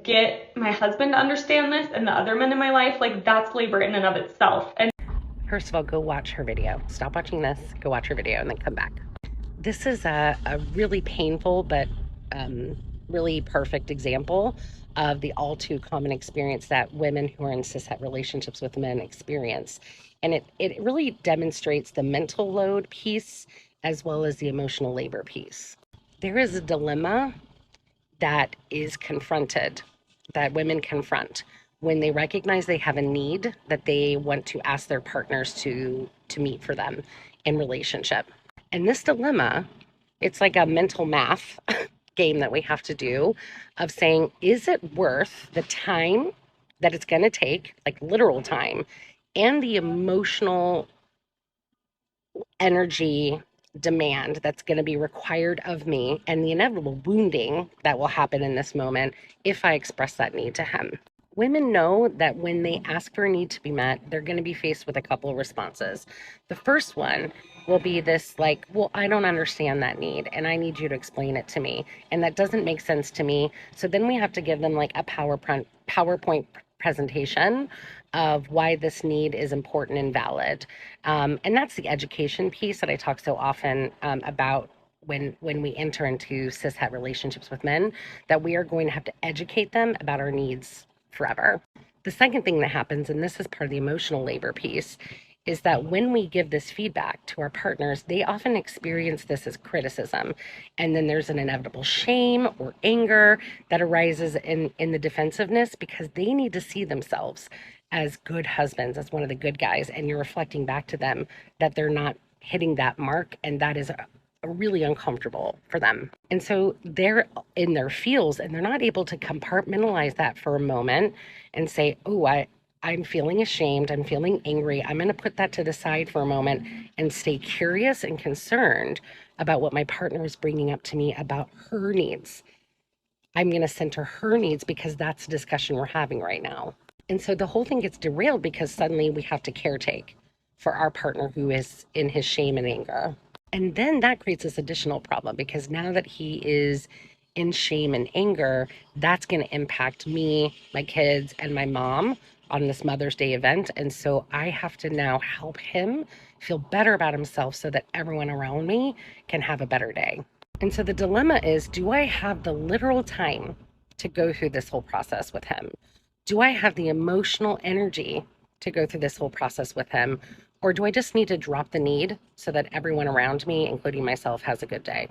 get my husband to understand this and the other men in my life, like that's labor in and of itself. And first of all, go watch her video. Stop watching this, go watch her video, and then come back. This is a really painful but um, really perfect example of the all too common experience that women who are in cishet relationships with men experience. And it really demonstrates the mental load piece as well as the emotional labor piece. There is a dilemma that is confronted, that women confront when they recognize they have a need that they want to ask their partners to meet for them in relationship. And this dilemma, it's like a mental math game that we have to do of saying, is it worth the time that it's going to take, like literal time, and the emotional energy demand that's going to be required of me and the inevitable wounding that will happen in this moment if I express that need to him. Women know that when they ask for a need to be met, they're going to be faced with a couple of responses. The first one will be this, like, well, I don't understand that need and I need you to explain it to me. And that doesn't make sense to me. So then we have to give them like a PowerPoint presentation of why this need is important and valid. And that's the education piece that I talk so often about when we enter into cishet relationships with men, that we are going to have to educate them about our needs forever. The second thing that happens, and this is part of the emotional labor piece, is that when we give this feedback to our partners, they often experience this as criticism. And then there's an inevitable shame or anger that arises in the defensiveness because they need to see themselves as good husbands, as one of the good guys. And you're reflecting back to them that they're not hitting that mark. And that is really uncomfortable for them. And so they're in their feels and they're not able to compartmentalize that for a moment and say, oh, I'm feeling ashamed. I'm feeling angry. I'm going to put that to the side for a moment and stay curious and concerned about what my partner is bringing up to me about her needs. I'm going to center her needs because that's the discussion we're having right now. And so the whole thing gets derailed because suddenly we have to caretake for our partner who is in his shame and anger. And then that creates this additional problem because now that he is in shame and anger, that's going to impact me, my kids, and my mom on this Mother's Day event. And so I have to now help him feel better about himself so that everyone around me can have a better day. And so the dilemma is, do I have the literal time to go through this whole process with him? Do I have the emotional energy to go through this whole process with him? Or do I just need to drop the need so that everyone around me, including myself, has a good day?